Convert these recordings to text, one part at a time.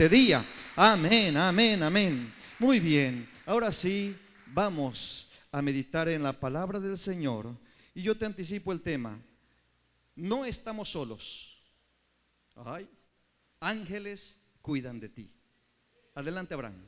este día. Amén, amén, amén. Muy bien, ahora sí vamos a meditar en la palabra del Señor. Y yo te anticipo el tema. No estamos solos. Ay, ángeles cuidan de ti. Adelante, Abraham.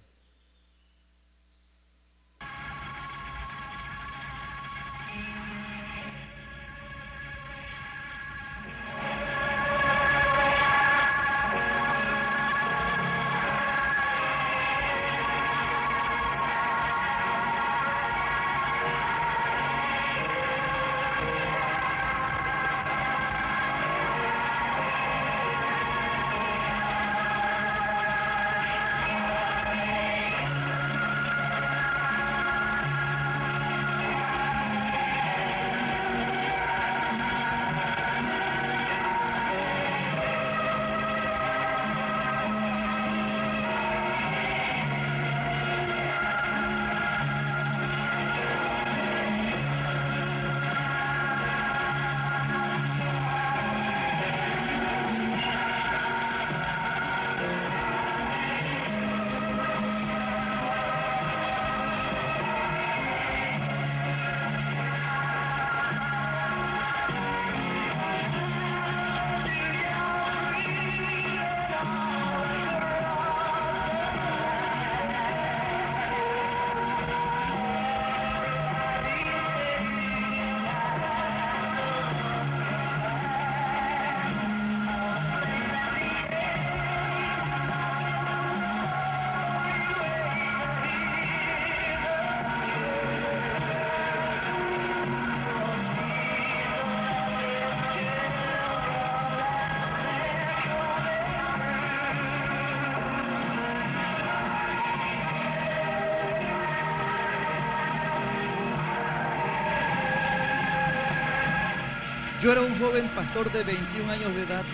Yo era un joven pastor de 21 años de edad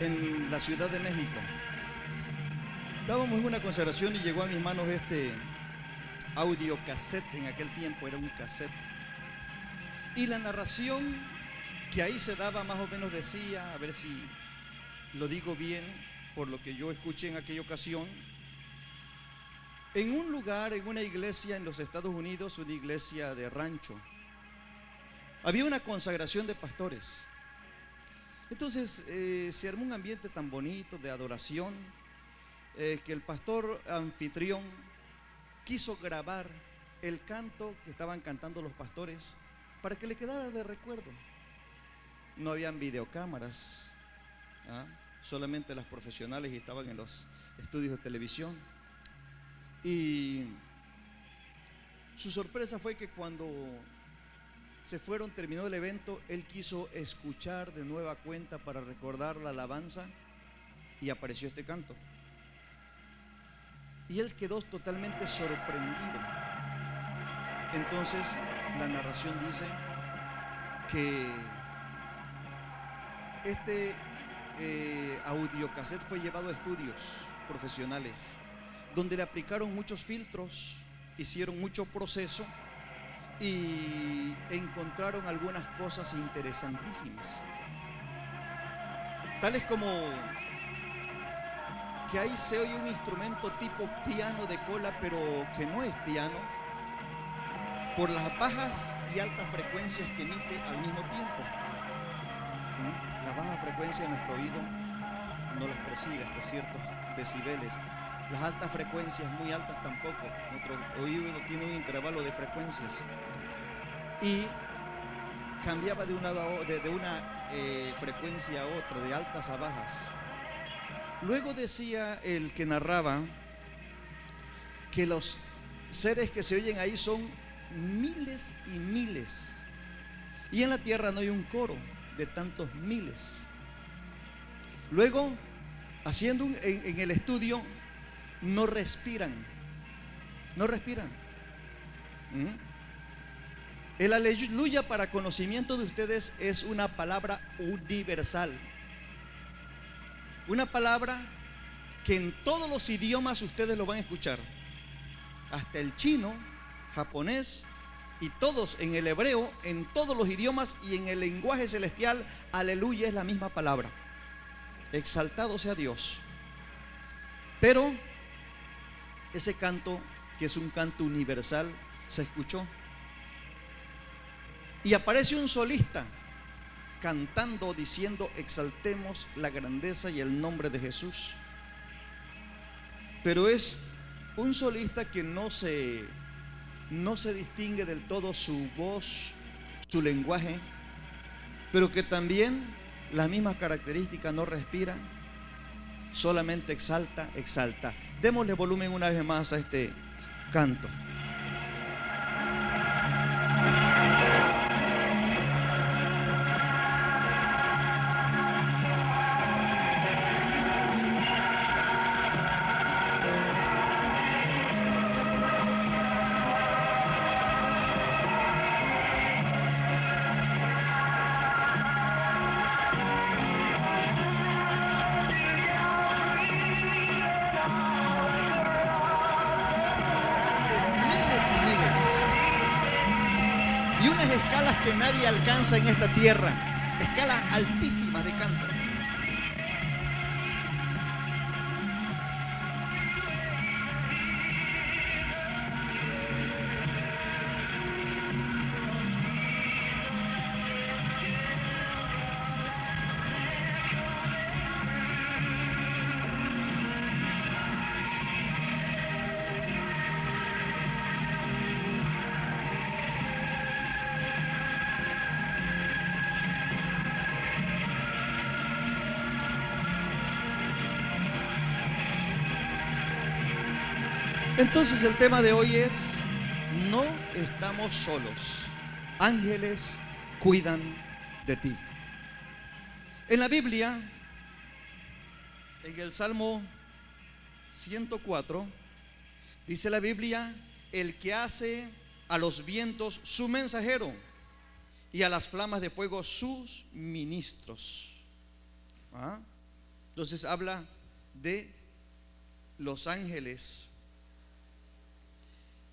en la Ciudad de México. Estábamos en una consagración y llegó a mis manos este audio cassette. En aquel tiempo era un cassette. Y la narración que ahí se daba más o menos decía, a ver si lo digo bien, por lo que yo escuché en aquella ocasión, en un lugar, en una iglesia en los Estados Unidos, una iglesia de rancho, había una consagración de pastores. Entonces se armó un ambiente tan bonito de adoración que el pastor anfitrión quiso grabar el canto que estaban cantando los pastores para que le quedara de recuerdo. No habían videocámaras, solamente las profesionales estaban en los estudios de televisión. Y su sorpresa fue que cuando se fueron, terminó el evento, él quiso escuchar de nueva cuenta para recordar la alabanza y apareció este canto. Y él quedó totalmente sorprendido. Entonces la narración dice que este audiocassette fue llevado a estudios profesionales donde le aplicaron muchos filtros, hicieron mucho proceso y encontraron algunas cosas interesantísimas, tales como que ahí se oye un instrumento tipo piano de cola, pero que no es piano, por las bajas y altas frecuencias que emite al mismo tiempo. Las bajas frecuencias de nuestro oído no las percibe hasta ciertos decibeles. Las altas frecuencias, muy altas tampoco. Nuestro oído tiene un intervalo de frecuencias. Y cambiaba de una frecuencia a otra, de altas a bajas. Luego decía el que narraba que los seres que se oyen ahí son miles y miles. Y en la tierra no hay un coro de tantos miles. Luego, haciendo en el estudio, no respiran. El aleluya, para conocimiento de ustedes, es una palabra universal. Una palabra que en todos los idiomas ustedes lo van a escuchar. Hasta el chino, japonés y todos en el hebreo, en todos los idiomas y en el lenguaje celestial, aleluya es la misma palabra. exaltado sea Dios. Pero ese canto, que es un canto universal, se escuchó. Y aparece un solista cantando, diciendo: exaltemos la grandeza y el nombre de Jesús. Pero es un solista que no se distingue del todo su voz, su lenguaje, pero que también las mismas características, no respira, solamente exalta, exalta. Démosle volumen una vez más a este canto. Y unas escalas que nadie alcanza en esta tierra, escalas altísimas de canto. Entonces el tema de hoy es: no estamos solos, ángeles cuidan de ti. En la Biblia, en el Salmo 104, dice la Biblia: el que hace a los vientos su mensajero y a las flamas de fuego sus ministros. Entonces habla de los ángeles.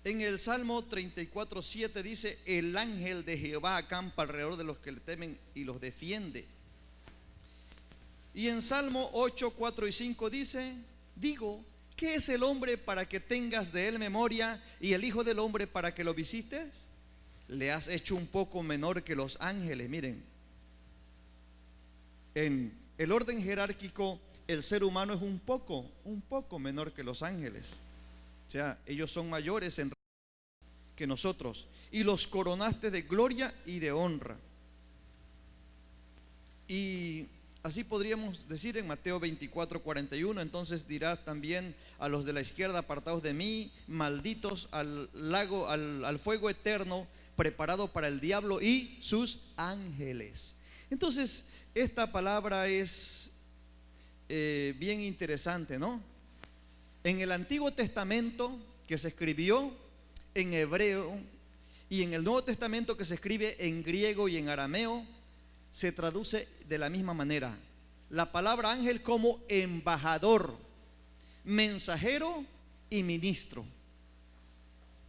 En el Salmo 34:7 dice: el ángel de Jehová acampa alrededor de los que le temen y los defiende. Y en Salmo 8:4 y 5 dice: digo, ¿qué es el hombre para que tengas de él memoria, y el hijo del hombre para que lo visites? Le has hecho un poco menor que los ángeles. Miren, en el orden jerárquico, el ser humano es un poco menor que los ángeles. O sea, ellos son mayores que nosotros, y los coronaste de gloria y de honra. Y así podríamos decir en Mateo 24:41: entonces dirás también a los de la izquierda: apartaos de mí, malditos, al lago, al fuego eterno preparado para el diablo y sus ángeles. Entonces esta palabra es bien interesante, ¿no? En el Antiguo Testamento, que se escribió en hebreo, y en el Nuevo Testamento, que se escribe en griego y en arameo, se traduce de la misma manera la palabra ángel como embajador, mensajero y ministro.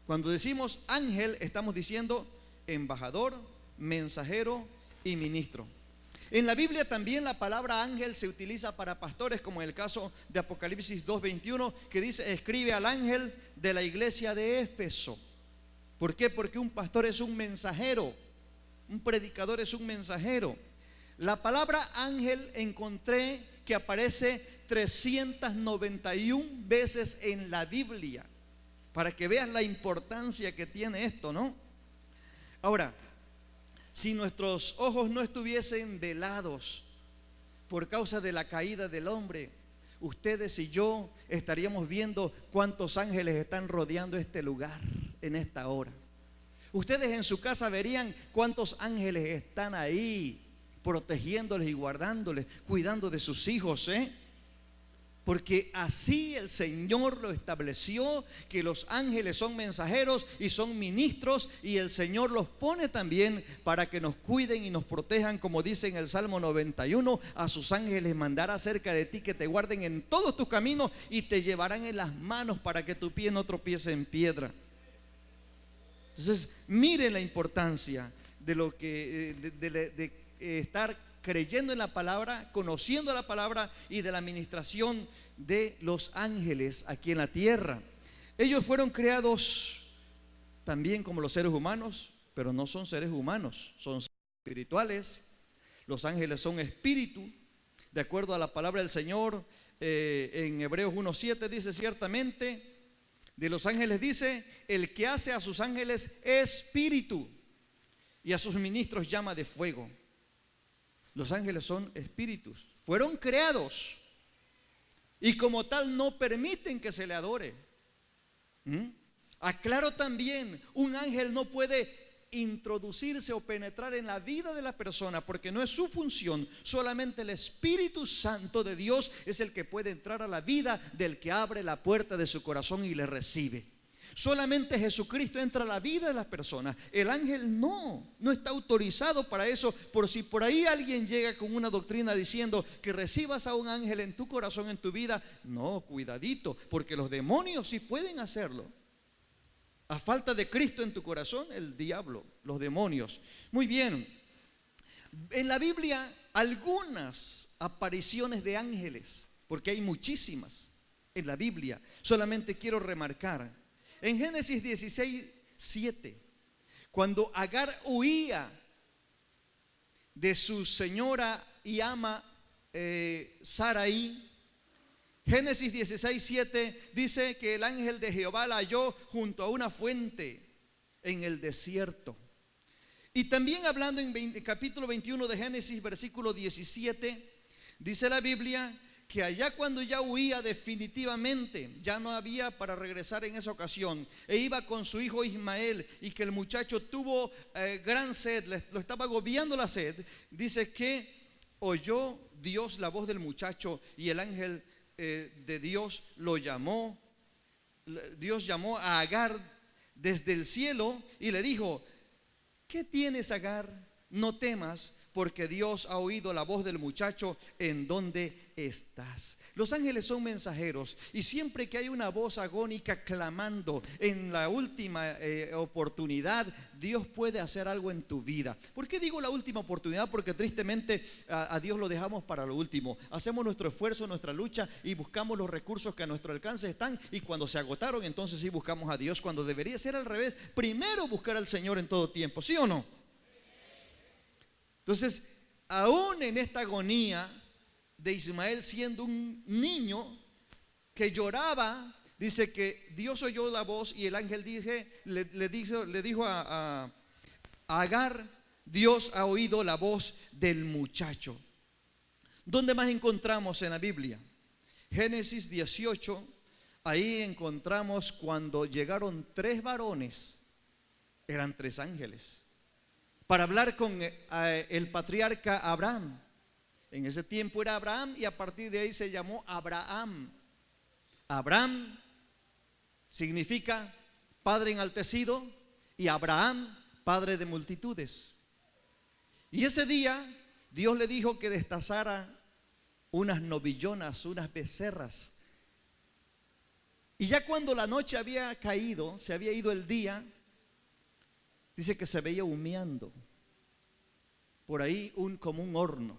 Cuando decimos ángel, estamos diciendo embajador, mensajero y ministro. En la Biblia también la palabra ángel se utiliza para pastores, como en el caso de Apocalipsis 2:21, que dice: escribe al ángel de la iglesia de Éfeso. ¿Por qué? Porque un pastor es un mensajero, un predicador es un mensajero. La palabra ángel encontré que aparece 391 veces en la Biblia, para que veas la importancia que tiene esto, ¿no? Ahora, si nuestros ojos no estuviesen velados por causa de la caída del hombre, ustedes y yo estaríamos viendo cuántos ángeles están rodeando este lugar en esta hora. Ustedes en su casa verían cuántos ángeles están ahí protegiéndoles y guardándoles, cuidando de sus hijos, porque así el Señor lo estableció, que los ángeles son mensajeros y son ministros, y el Señor los pone también para que nos cuiden y nos protejan, como dice en el Salmo 91: a sus ángeles mandará cerca de ti, que te guarden en todos tus caminos y te llevarán en las manos para que tu pie no tropiece en piedra. Entonces, miren la importancia de lo que de estar creyendo en la palabra, conociendo la palabra y de la administración de los ángeles aquí en la tierra. Ellos fueron creados también como los seres humanos, pero no son seres humanos, son seres espirituales. Los ángeles son espíritu, de acuerdo a la palabra del Señor. En Hebreos 1:7 dice: ciertamente de los ángeles dice, el que hace a sus ángeles espíritu y a sus ministros llama de fuego. Los ángeles son espíritus, fueron creados y como tal no permiten que se le adore. Aclaro también, un ángel no puede introducirse o penetrar en la vida de la persona porque no es su función. Solamente el Espíritu Santo de Dios es el que puede entrar a la vida del que abre la puerta de su corazón y le recibe. Solamente Jesucristo entra a la vida de las personas. El ángel no está autorizado para eso. Por si por ahí alguien llega con una doctrina diciendo que recibas a un ángel en tu corazón, en tu vida, no, cuidadito, porque los demonios sí pueden hacerlo. A falta de Cristo en tu corazón, el diablo, los demonios. Muy bien, en la Biblia algunas apariciones de ángeles, porque hay muchísimas en la Biblia. Solamente quiero remarcar, en Génesis 16:7, cuando Agar huía de su señora y ama Sarai, Génesis 16:7 dice que el ángel de Jehová la halló junto a una fuente en el desierto. Y también hablando en capítulo 21 de Génesis, versículo 17, dice la Biblia que allá cuando ya huía definitivamente, ya no había para regresar en esa ocasión, e iba con su hijo Ismael, y que el muchacho tuvo gran sed, lo estaba agobiando la sed, dice que oyó Dios la voz del muchacho y el ángel de Dios lo llamó. Dios llamó a Agar desde el cielo y le dijo: ¿qué tienes, Agar? No temas, porque Dios ha oído la voz del muchacho en donde estás. Los ángeles son mensajeros y siempre que hay una voz agónica clamando en la última oportunidad, Dios puede hacer algo en tu vida. ¿Por qué digo la última oportunidad? Porque tristemente a Dios lo dejamos para lo último. Hacemos nuestro esfuerzo, nuestra lucha y buscamos los recursos que a nuestro alcance están, y cuando se agotaron entonces sí buscamos a Dios, cuando debería ser al revés, primero buscar al Señor en todo tiempo, ¿sí o no? Entonces, aún en esta agonía de Ismael siendo un niño que lloraba, dice que Dios oyó la voz y el ángel le dijo a Agar: Dios ha oído la voz del muchacho. ¿Dónde más encontramos en la Biblia? Génesis 18, ahí encontramos cuando llegaron 3 varones, eran 3 ángeles, para hablar con el patriarca Abraham. En ese tiempo era Abraham y a partir de ahí se llamó Abraham. Abraham significa padre enaltecido y Abraham, padre de multitudes. Y ese día Dios le dijo que destazara unas novillonas, unas becerras. Y ya cuando la noche había caído, se había ido el día, dice que se veía humeando por ahí como un horno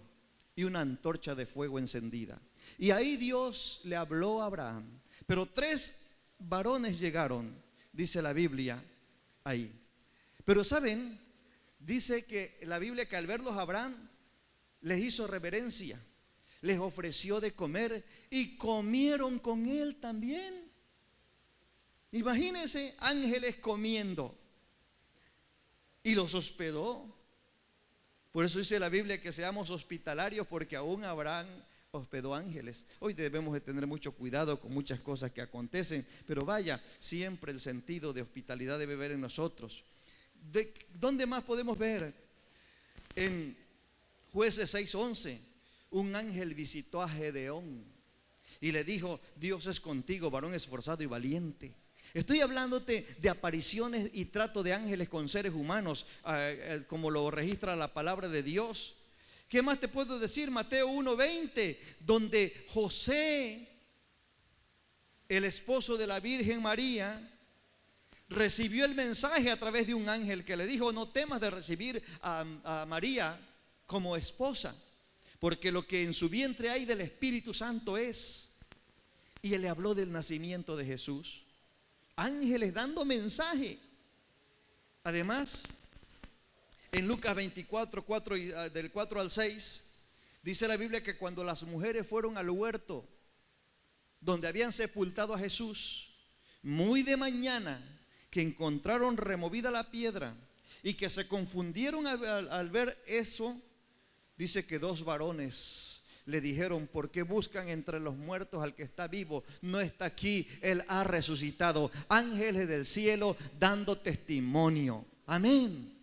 y una antorcha de fuego encendida. Y ahí Dios le habló a Abraham. Pero 3 varones llegaron, dice la Biblia ahí. Pero saben, dice que la Biblia que al verlos Abraham les hizo reverencia, les ofreció de comer y comieron con él también. Imagínense, ángeles comiendo. Y los hospedó. Por eso dice la Biblia que seamos hospitalarios, porque aún Abraham hospedó ángeles. Hoy debemos de tener mucho cuidado con muchas cosas que acontecen, pero vaya, siempre el sentido de hospitalidad debe haber en nosotros. ¿Dónde más podemos ver? En Jueces 6:11, un ángel visitó a Gedeón y le dijo: Dios es contigo, varón esforzado y valiente. Estoy hablándote de apariciones y trato de ángeles con seres humanos, como lo registra la palabra de Dios. ¿Qué más te puedo decir? Mateo 1:20, donde José, el esposo de la Virgen María, recibió el mensaje a través de un ángel que le dijo: no temas de recibir a María como esposa. porque lo que en su vientre hay del Espíritu Santo es. Y él le habló del nacimiento de Jesús. Ángeles dando mensaje. Además, en Lucas 24, del 4 al 6, dice la Biblia que cuando las mujeres fueron al huerto donde habían sepultado a Jesús, muy de mañana, que encontraron removida la piedra y que se confundieron al ver eso, dice que dos varones le dijeron: ¿por qué buscan entre los muertos al que está vivo? No está aquí, Él ha resucitado. Ángeles del cielo dando testimonio. Amén.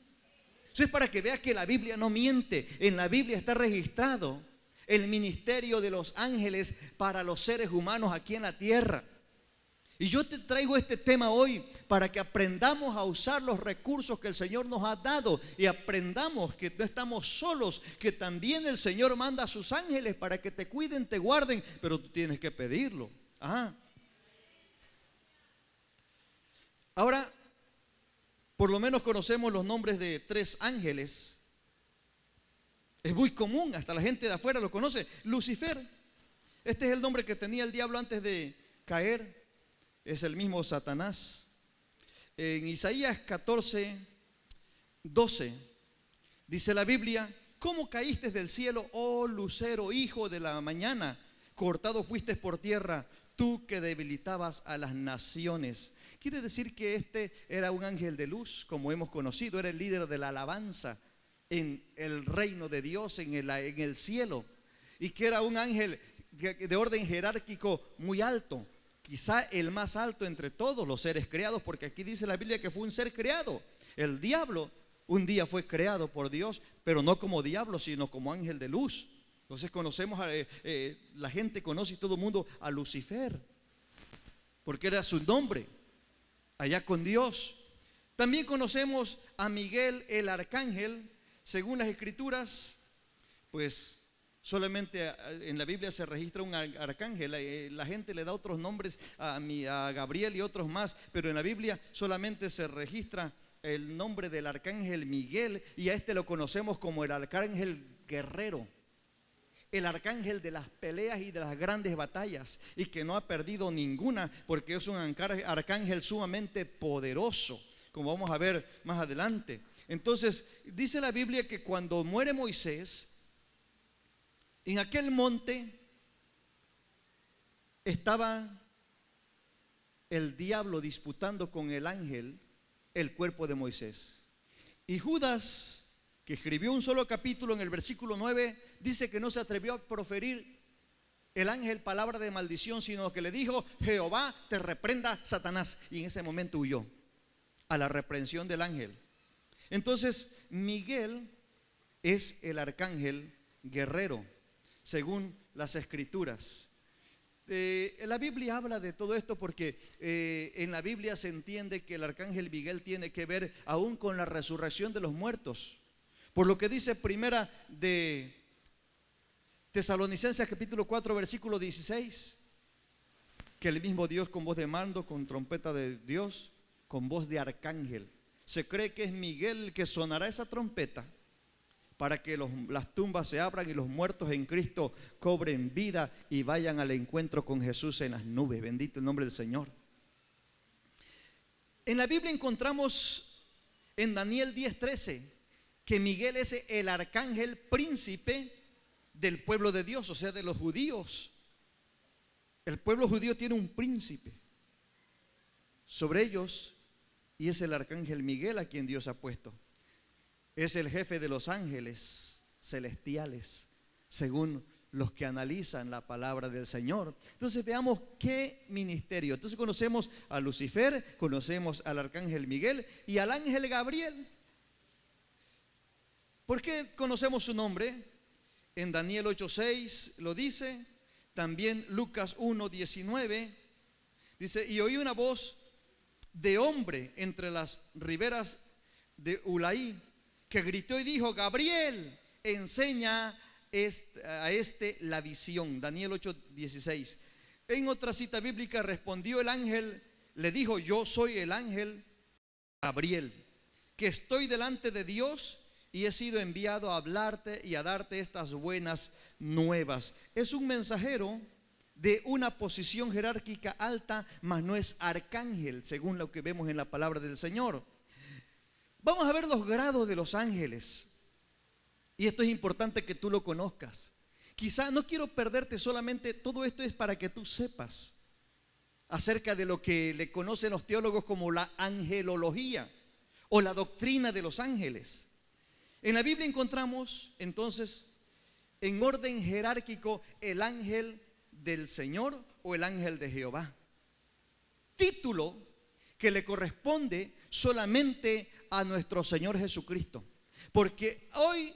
Eso es para que veas que la Biblia no miente. En la Biblia está registrado el ministerio de los ángeles para los seres humanos aquí en la tierra. Y yo te traigo este tema hoy para que aprendamos a usar los recursos que el Señor nos ha dado y aprendamos que no estamos solos, que también el Señor manda a sus ángeles para que te cuiden, te guarden, pero tú tienes que pedirlo. Ajá. Ahora, por lo menos conocemos los nombres de 3 ángeles. Es muy común, hasta la gente de afuera lo conoce. Lucifer, este es el nombre que tenía el diablo antes de caer. Es el mismo Satanás. En Isaías 14, 12, dice la Biblia: ¿cómo caíste del cielo, oh lucero, hijo de la mañana? Cortado fuiste por tierra, tú que debilitabas a las naciones. Quiere decir que este era un ángel de luz, como hemos conocido, era el líder de la alabanza en el reino de Dios, en el cielo, y que era un ángel de orden jerárquico muy alto. Quizá el más alto entre todos los seres creados, porque aquí dice la Biblia que fue un ser creado. El diablo un día fue creado por Dios, pero no como diablo, sino como ángel de luz. Entonces conocemos, la gente conoce y todo el mundo a Lucifer, porque era su nombre, allá con Dios. También conocemos a Miguel el arcángel. Según las escrituras, pues solamente en la Biblia se registra un arcángel. La gente le da otros nombres a Gabriel y otros más, pero en la Biblia solamente se registra el nombre del arcángel Miguel, y a este lo conocemos como el arcángel guerrero, el arcángel de las peleas y de las grandes batallas, y que no ha perdido ninguna, porque es un arcángel sumamente poderoso, como vamos a ver más adelante. Entonces, dice la Biblia que cuando muere Moisés, en aquel monte estaba el diablo disputando con el ángel el cuerpo de Moisés. Y Judas, que escribió un solo capítulo, en el versículo 9, dice que no se atrevió a proferir el ángel palabra de maldición, sino que le dijo: Jehová te reprenda, Satanás. Y en ese momento huyó a la reprensión del ángel. Entonces, Miguel es el arcángel guerrero, según las escrituras. La Biblia habla de todo esto porque en la Biblia se entiende que el arcángel Miguel tiene que ver aún con la resurrección de los muertos. Por lo que dice primera de Tesalonicenses capítulo 4 versículo 16, que el mismo Dios con voz de mando, con trompeta de Dios, con voz de arcángel. Se cree que es Miguel el que sonará esa trompeta para que las tumbas se abran y los muertos en Cristo cobren vida y vayan al encuentro con Jesús en las nubes. Bendito el nombre del Señor. En la Biblia encontramos en Daniel 10:13 que Miguel es el arcángel príncipe del pueblo de Dios, o sea, de los judíos. El pueblo judío tiene un príncipe sobre ellos, y es el arcángel Miguel a quien Dios ha puesto. Es el jefe de los ángeles celestiales, según los que analizan la palabra del Señor. Entonces veamos qué ministerio. Entonces conocemos a Lucifer, conocemos al arcángel Miguel y al ángel Gabriel. ¿Por qué conocemos su nombre? En Daniel 8:6 lo dice, también Lucas 1:19 dice: y oí una voz de hombre entre las riberas de Ulaí, que gritó y dijo: Gabriel, enseña a este la visión. Daniel 8:16. En otra cita bíblica respondió el ángel, le dijo: yo soy el ángel Gabriel, que estoy delante de Dios y he sido enviado a hablarte y a darte estas buenas nuevas. Es un mensajero de una posición jerárquica alta, mas no es arcángel, según lo que vemos en la palabra del Señor. Vamos a ver los grados de los ángeles, y esto es importante que tú lo conozcas. Quizá no quiero perderte, solamente todo esto es para que tú sepas acerca de lo que le conocen los teólogos como la angelología o la doctrina de los ángeles. En la Biblia encontramos entonces en orden jerárquico el ángel del Señor o el ángel de Jehová, título que le corresponde solamente a nuestro Señor Jesucristo, porque hoy,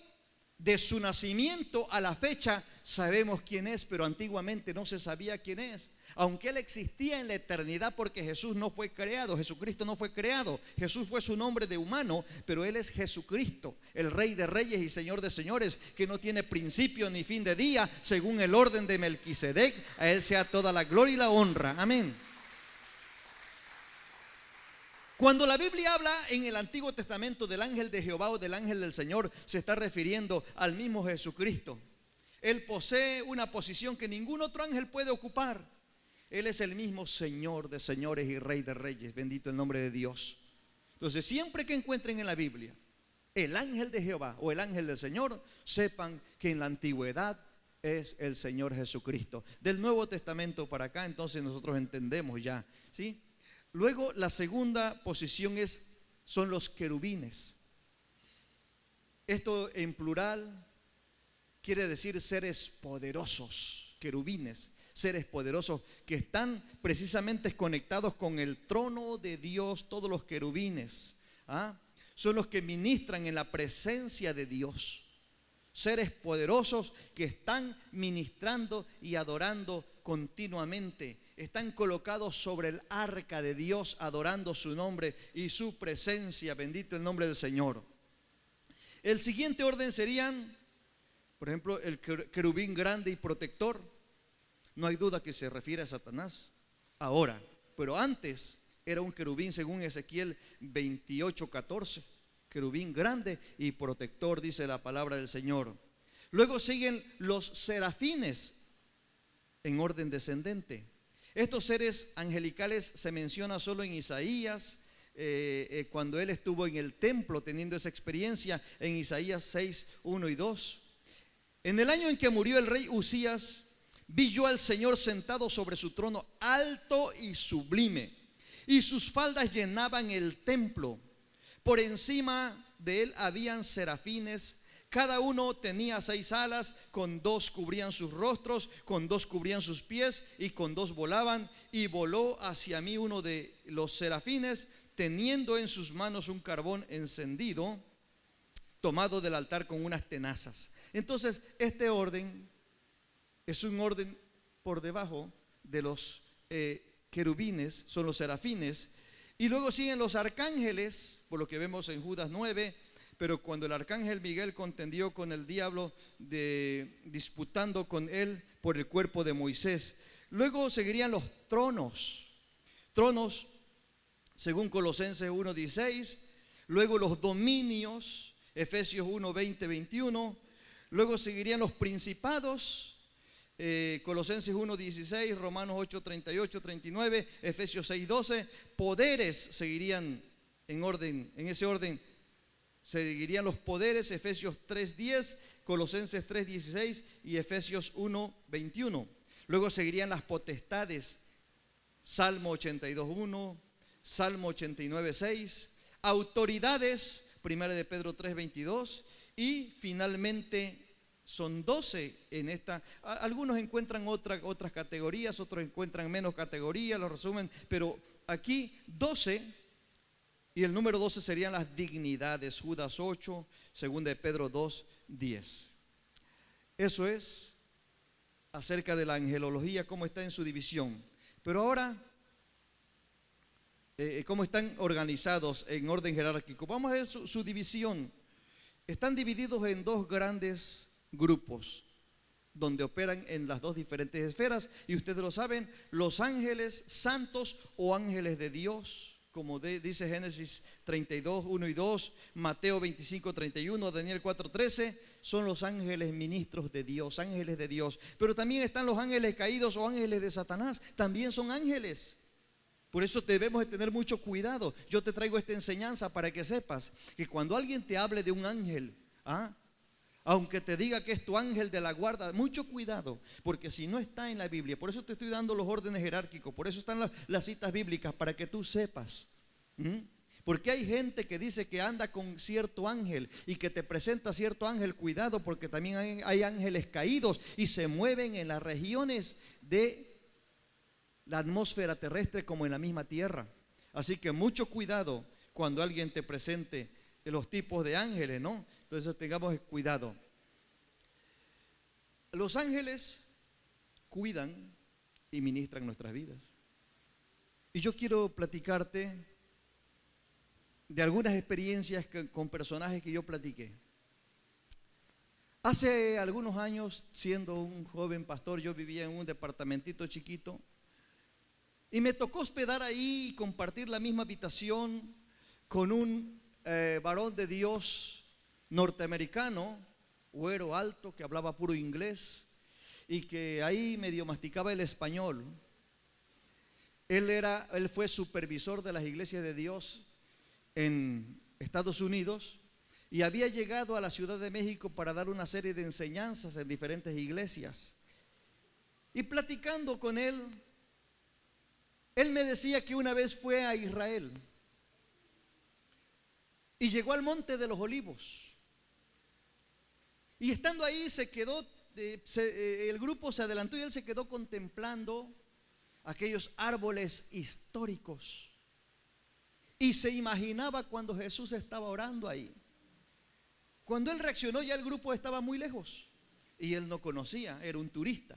de su nacimiento a la fecha, sabemos quién es, pero antiguamente no se sabía quién es. Aunque Él existía en la eternidad, porque Jesús no fue creado, Jesucristo no fue creado, Jesús fue su nombre de humano, pero Él es Jesucristo, el Rey de Reyes y Señor de Señores, que no tiene principio ni fin de día, según el orden de Melquisedec. A Él sea toda la gloria y la honra. Amén. Cuando la Biblia habla en el Antiguo Testamento del ángel de Jehová o del ángel del Señor, se está refiriendo al mismo Jesucristo. Él posee una posición que ningún otro ángel puede ocupar. Él es el mismo Señor de señores y Rey de reyes. Bendito el nombre de Dios. Entonces, siempre que encuentren en la Biblia el ángel de Jehová o el ángel del Señor, sepan que en la antigüedad es el Señor Jesucristo. Del Nuevo Testamento para acá, entonces nosotros entendemos ya, ¿sí? Luego, la segunda posición son los querubines. Esto en plural quiere decir seres poderosos, querubines, seres poderosos que están precisamente conectados con el trono de Dios. Todos los querubines son los que ministran en la presencia de Dios. Seres poderosos que están ministrando y adorando continuamente. Están colocados sobre el arca de Dios, adorando su nombre y su presencia. Bendito el nombre del Señor. El siguiente orden serían, por ejemplo, el querubín grande y protector. No hay duda que se refiere a Satanás ahora, pero antes era un querubín según Ezequiel 28:14. Querubín grande y protector, dice la palabra del Señor. Luego siguen los serafines en orden descendente. Estos seres angelicales se menciona solo en Isaías, cuando él estuvo en el templo teniendo esa experiencia, en Isaías 6:1 y 2. En el año en que murió el rey Usías, vi yo al Señor sentado sobre su trono, alto y sublime, y sus faldas llenaban el templo. Por encima de él habían serafines, cada uno tenía 6 alas, con 2 cubrían sus rostros, con 2 cubrían sus pies, y con 2 volaban. Y voló hacia mí uno de los serafines, teniendo en sus manos un carbón encendido, tomado del altar con unas tenazas. Entonces, este orden es un orden por debajo de los querubines, son los serafines. Y luego siguen los arcángeles, por lo que vemos en Judas 9. Pero cuando el arcángel Miguel contendió con el diablo, disputando con él por el cuerpo de Moisés. Luego seguirían los tronos. Tronos, según Colosenses 1:16. Luego los dominios, Efesios 1:20, 21. Luego seguirían los principados, Colosenses 1:16, Romanos 8:38, 39, Efesios 6:12. Poderes seguirían en ese orden. Seguirían los poderes, Efesios 3:10, Colosenses 3:16 y Efesios 1:21. Luego seguirían las potestades, Salmo 82:1, Salmo 89:6. Autoridades, 1 de Pedro 3:22. Y finalmente son 12 en esta. Algunos encuentran otras categorías, otros encuentran menos categorías, lo resumen, pero aquí 12. Y el número 12 serían las dignidades, Judas 8, 2 de Pedro 2:10. Eso es acerca de la angelología, cómo está en su división. Pero ahora, cómo están organizados en orden jerárquico. Vamos a ver su división. Están divididos en 2 grandes grupos, donde operan en las 2 diferentes esferas. Y ustedes lo saben, los ángeles santos o ángeles de Dios, como dice Génesis 32, 1 y 2, Mateo 25, 31, Daniel 4, 13, son los ángeles ministros de Dios, ángeles de Dios. Pero también están los ángeles caídos o ángeles de Satanás, también son ángeles. Por eso debemos de tener mucho cuidado. Yo te traigo esta enseñanza para que sepas que cuando alguien te hable de un ángel, aunque te diga que es tu ángel de la guarda, mucho cuidado, porque si no está en la Biblia, por eso te estoy dando los órdenes jerárquicos, por eso están las citas bíblicas, para que tú sepas. Porque hay gente que dice que anda con cierto ángel y que te presenta cierto ángel, cuidado, porque también hay ángeles caídos y se mueven en las regiones de la atmósfera terrestre como en la misma tierra. Así que mucho cuidado cuando alguien te presente los tipos de ángeles, ¿no? Entonces tengamos cuidado. Los ángeles cuidan y ministran nuestras vidas. Y yo quiero platicarte de algunas experiencias con personajes que yo platiqué. Hace algunos años, siendo un joven pastor, yo vivía en un departamentito chiquito y me tocó hospedar ahí y compartir la misma habitación con un varón de Dios norteamericano, güero alto, que hablaba puro inglés y que ahí medio masticaba el español. Él fue supervisor de las iglesias de Dios en Estados Unidos y había llegado a la Ciudad de México para dar una serie de enseñanzas en diferentes iglesias. Y platicando con él me decía que una vez fue a Israel y llegó al Monte de los Olivos. Y estando ahí se quedó, el grupo se adelantó y él se quedó contemplando aquellos árboles históricos. Y se imaginaba cuando Jesús estaba orando ahí. Cuando él reaccionó, ya el grupo estaba muy lejos y él no conocía, era un turista.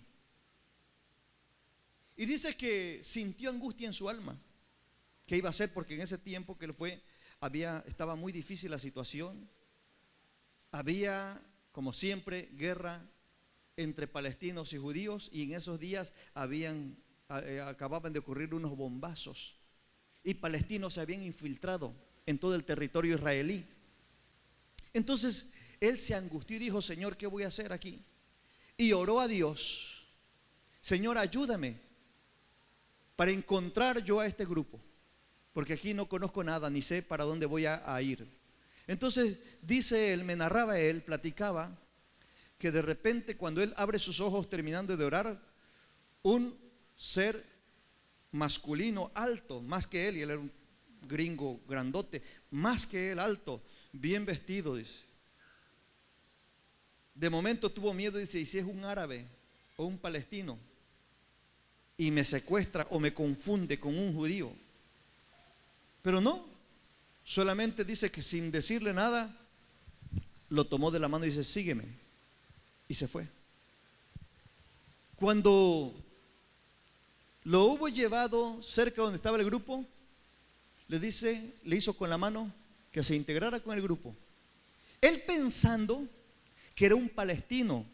Y dice que sintió angustia en su alma. ¿Qué iba a hacer? Porque en ese tiempo que él fue, estaba muy difícil la situación. Había, como siempre, guerra entre palestinos y judíos, y en esos días acababan de ocurrir unos bombazos y palestinos se habían infiltrado en todo el territorio israelí. Entonces él se angustió y dijo: Señor, ¿qué voy a hacer aquí? Y oró a Dios: Señor, ayúdame para encontrar yo a este grupo, porque aquí no conozco nada, ni sé para dónde voy a ir. Entonces dice él, me narraba él, platicaba, que de repente cuando él abre sus ojos terminando de orar, un ser masculino alto, más que él, y él era un gringo grandote, más que él alto, bien vestido, dice. De momento tuvo miedo, dice: ¿y si es un árabe o un palestino y me secuestra o me confunde con un judío? Pero no, solamente dice que sin decirle nada lo tomó de la mano y dice: sígueme, y se fue. Cuando lo hubo llevado cerca donde estaba el grupo, le hizo con la mano que se integrara con el grupo. Él pensando que era un palestino,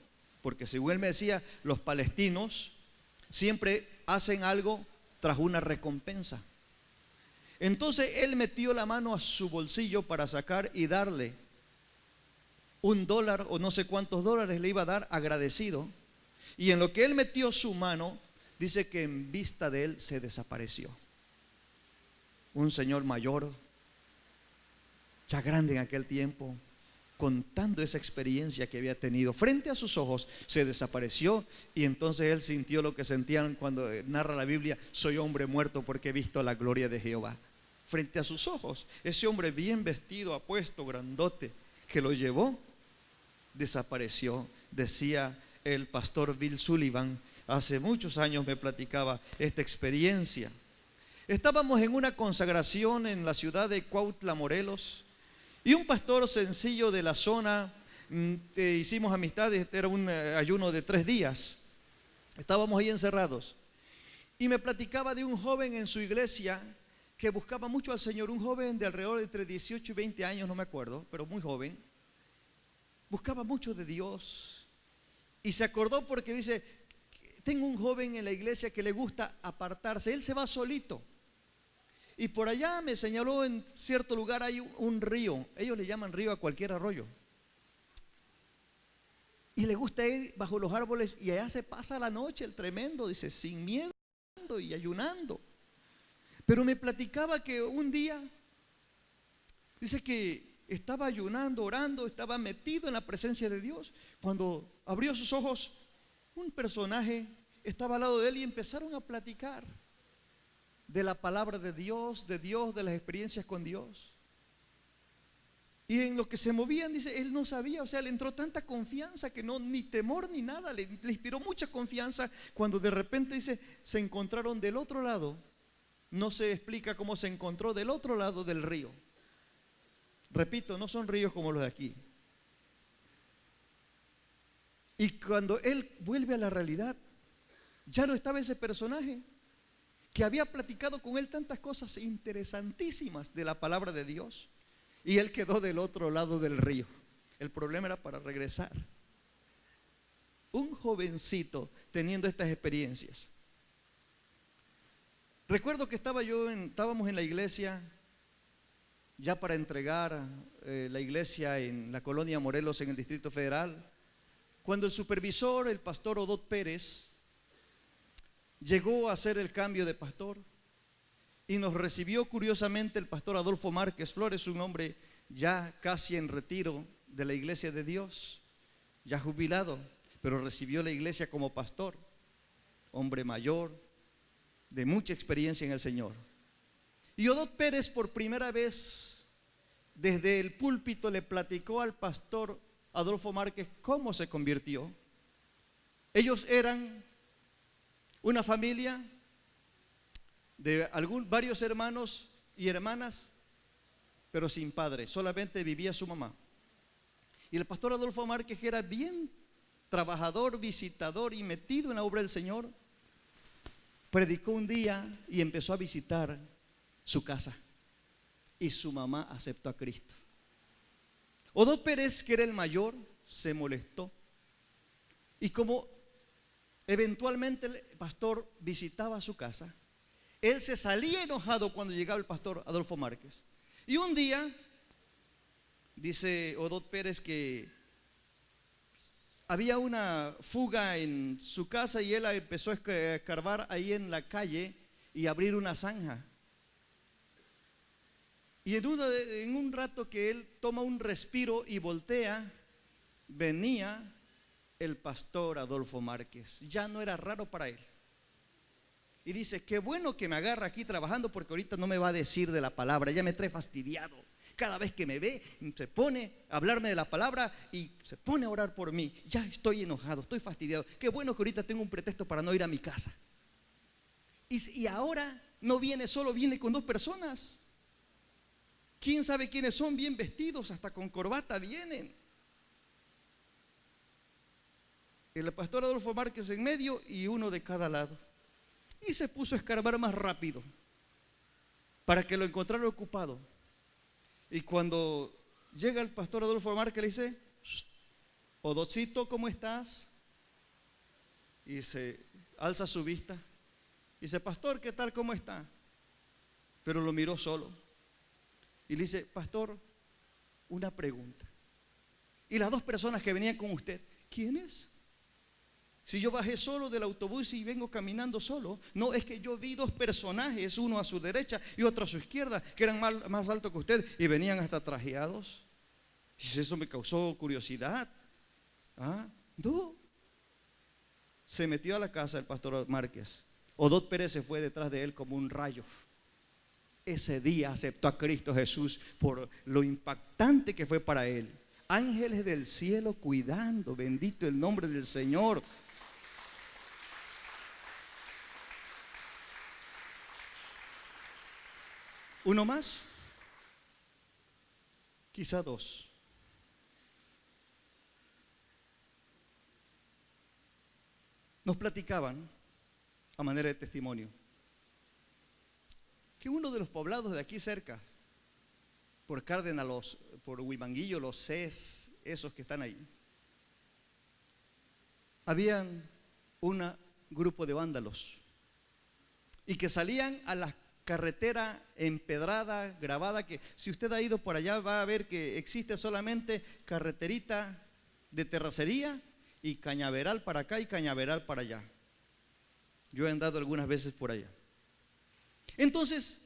porque según él me decía, los palestinos siempre hacen algo tras una recompensa. Entonces él metió la mano a su bolsillo para sacar y darle $1 o no sé cuántos dólares le iba a dar agradecido. Y en lo que él metió su mano, dice que en vista de él se desapareció. Un señor mayor, ya grande en aquel tiempo, contando esa experiencia que había tenido. Frente a sus ojos se desapareció, y entonces él sintió lo que sentían cuando narra la Biblia: soy hombre muerto porque he visto la gloria de Jehová. Frente a sus ojos, ese hombre bien vestido, apuesto, grandote, que lo llevó, desapareció. Decía el pastor Bill Sullivan, hace muchos años me platicaba esta experiencia. Estábamos en una consagración en la ciudad de Cuautla, Morelos, y un pastor sencillo de la zona, hicimos amistades, era un ayuno de 3 días, estábamos ahí encerrados, y me platicaba de un joven en su iglesia que buscaba mucho al Señor, un joven de alrededor de entre 18 y 20 años, no me acuerdo, pero muy joven, buscaba mucho de Dios, y se acordó porque dice: tengo un joven en la iglesia que le gusta apartarse, él se va solito, Y por allá me señaló, en cierto lugar hay un río. Ellos le llaman río a cualquier arroyo. Y le gusta ir bajo los árboles y allá se pasa la noche el tremendo, dice, sin miedo y ayunando. Pero me platicaba que un día, dice que estaba ayunando, orando, estaba metido en la presencia de Dios. Cuando abrió sus ojos, un personaje estaba al lado de él y empezaron a platicar de la palabra de Dios, de las experiencias con Dios. Y en lo que se movían, dice, él no sabía, o sea, le entró tanta confianza que no, ni temor ni nada, le inspiró mucha confianza cuando de repente, dice, se encontraron del otro lado. No se explica cómo se encontró del otro lado del río. Repito, no son ríos como los de aquí. Y cuando él vuelve a la realidad, ya no estaba ese personaje que había platicado con él tantas cosas interesantísimas de la palabra de Dios. Y él quedó del otro lado del río. El problema era para regresar. Un jovencito teniendo estas experiencias. Recuerdo que estábamos en la iglesia ya para entregar la iglesia en la colonia Morelos en el Distrito Federal, cuando el supervisor, el pastor Odot Pérez, llegó a hacer el cambio de pastor y nos recibió curiosamente el pastor Adolfo Márquez Flores, un hombre ya casi en retiro de la iglesia de Dios, ya jubilado, pero recibió la iglesia como pastor, hombre mayor, de mucha experiencia en el Señor. Y Odot Pérez por primera vez desde el púlpito le platicó al pastor Adolfo Márquez cómo se convirtió. Ellos eran una familia de varios hermanos y hermanas, pero sin padre, solamente vivía su mamá. Y el pastor Adolfo Márquez, que era bien trabajador, visitador y metido en la obra del Señor, predicó un día y empezó a visitar su casa. Y su mamá aceptó a Cristo. Odot Pérez, que era el mayor, se molestó. Y como eventualmente el pastor visitaba su casa, él se salía enojado cuando llegaba el pastor Adolfo Márquez. Y un día, dice Odot Pérez que había una fuga en su casa y él empezó a escarbar ahí en la calle y abrir una zanja. Y en un rato que él toma un respiro y voltea, venía el pastor Adolfo Márquez. Ya no era raro para él. Y dice, qué bueno que me agarra aquí trabajando porque ahorita no me va a decir de la palabra, ya me trae fastidiado. Cada vez que me ve, se pone a hablarme de la palabra y se pone a orar por mí. Ya estoy enojado, estoy fastidiado. Qué bueno que ahorita tengo un pretexto para no ir a mi casa. Y ahora no viene solo, viene con dos personas. ¿Quién sabe quiénes son? Bien vestidos, hasta con corbata vienen. El pastor Adolfo Márquez en medio y uno de cada lado. Y se puso a escarbar más rápido para que lo encontrara ocupado. Y cuando llega el pastor Adolfo Márquez le dice, Odotcito, ¿cómo estás? Y se alza su vista. Y dice, pastor, ¿qué tal? ¿Cómo está? Pero lo miró solo. Y le dice, pastor, una pregunta. ¿Y las dos personas que venían con usted, quiénes? Si yo bajé solo del autobús y vengo caminando solo. No, es que yo vi dos personajes, uno a su derecha y otro a su izquierda, que eran más altos que usted y venían hasta trajeados. Y eso me causó curiosidad. No. Se metió a la casa del pastor Márquez. Odot Pérez se fue detrás de él como un rayo. Ese día aceptó a Cristo Jesús por lo impactante que fue para él. Ángeles del cielo cuidando, bendito el nombre del Señor. ¿Uno más? Quizá dos. Nos platicaban, a manera de testimonio, que uno de los poblados de aquí cerca, por Cárdenas, por Huimanguillo, los CES, esos que están ahí, habían un grupo de vándalos y que salían a las carretera empedrada, grabada, que si usted ha ido por allá va a ver que existe solamente carreterita de terracería y cañaveral para acá y cañaveral para allá. Yo he andado algunas veces por allá. Entonces,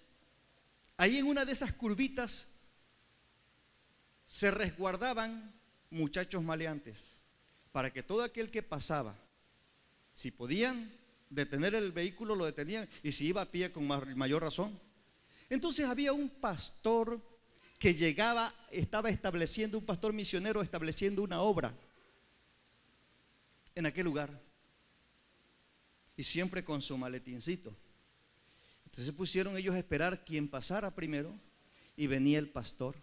ahí en una de esas curvitas se resguardaban muchachos maleantes para que todo aquel que pasaba, si podían detener el vehículo, lo detenían, y si iba a pie con mayor razón. Entonces había un pastor que llegaba, estaba estableciendo, un pastor misionero estableciendo una obra en aquel lugar, y siempre con su maletincito. Entonces pusieron ellos a esperar quien pasara primero, y venía el pastor.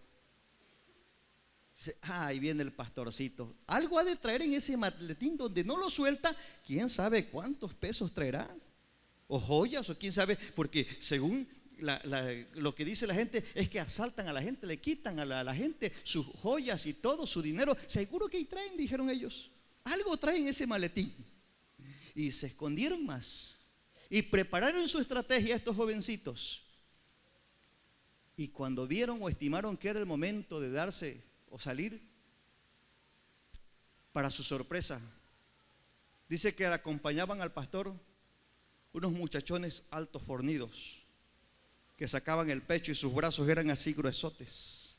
Dice, ahí viene el pastorcito. Algo ha de traer en ese maletín, donde no lo suelta, quién sabe cuántos pesos traerá, o joyas, o quién sabe, porque según lo que dice la gente es que asaltan a la gente, le quitan a la gente sus joyas y todo su dinero. Seguro que ahí traen, dijeron ellos, algo traen ese maletín. Y se escondieron más y prepararon su estrategia estos jovencitos. Y cuando vieron o estimaron que era el momento de darse o salir, para su sorpresa, dice que acompañaban al pastor unos muchachones altos fornidos que sacaban el pecho y sus brazos eran así gruesotes.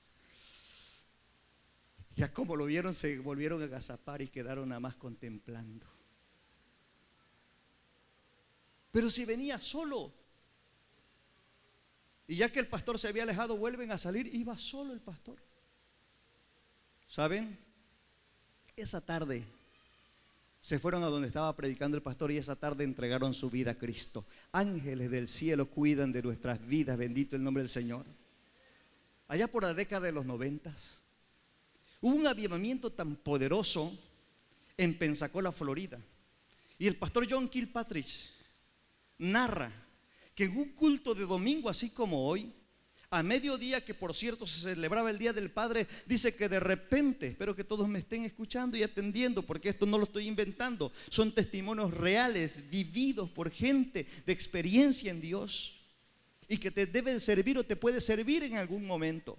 Ya como lo vieron, se volvieron a agazapar y quedaron nada más contemplando. Pero si venía solo, y ya que el pastor se había alejado, vuelven a salir, iba solo el pastor. ¿Saben? Esa tarde se fueron a donde estaba predicando el pastor y esa tarde entregaron su vida a Cristo. Ángeles del cielo cuidan de nuestras vidas, bendito el nombre del Señor. Allá por la década de los 90 hubo un avivamiento tan poderoso en Pensacola, Florida, y el pastor John Kilpatrick narra que en un culto de domingo, así como hoy, a mediodía, que por cierto se celebraba el Día del Padre, dice que de repente, espero que todos me estén escuchando y atendiendo, porque esto no lo estoy inventando, son testimonios reales, vividos por gente de experiencia en Dios, y que te debe servir o te puede servir en algún momento.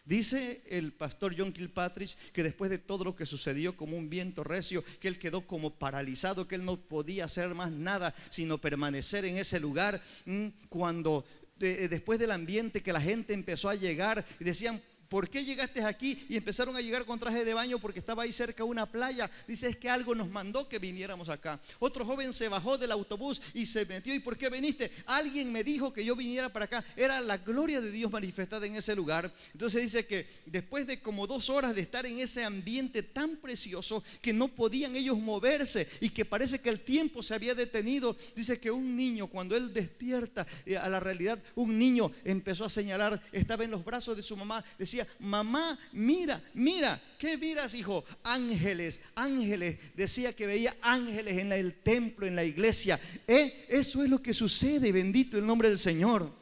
Dice el pastor John Kilpatrick que después de todo lo que sucedió, como un viento recio, que él quedó como paralizado, que él no podía hacer más nada sino permanecer en ese lugar. Cuando después del ambiente, que la gente empezó a llegar y decían, ¿por qué llegaste aquí? Y empezaron a llegar con traje de baño porque estaba ahí cerca una playa. Dice, es que algo nos mandó que viniéramos acá. Otro joven se bajó del autobús y se metió. ¿Y por qué viniste? Alguien me dijo que yo viniera para acá. Era la gloria de Dios manifestada en ese lugar. Entonces dice que después de como 2 horas de estar en ese ambiente tan precioso, que no podían ellos moverse y que parece que el tiempo se había detenido, dice que un niño, cuando él despierta a la realidad, un niño empezó a señalar, estaba en los brazos de su mamá, decía, mamá, mira, mira. ¿Qué miras, hijo? Ángeles, ángeles. Decía que veía ángeles en el templo, en la iglesia. Eso es lo que sucede, bendito el nombre del Señor.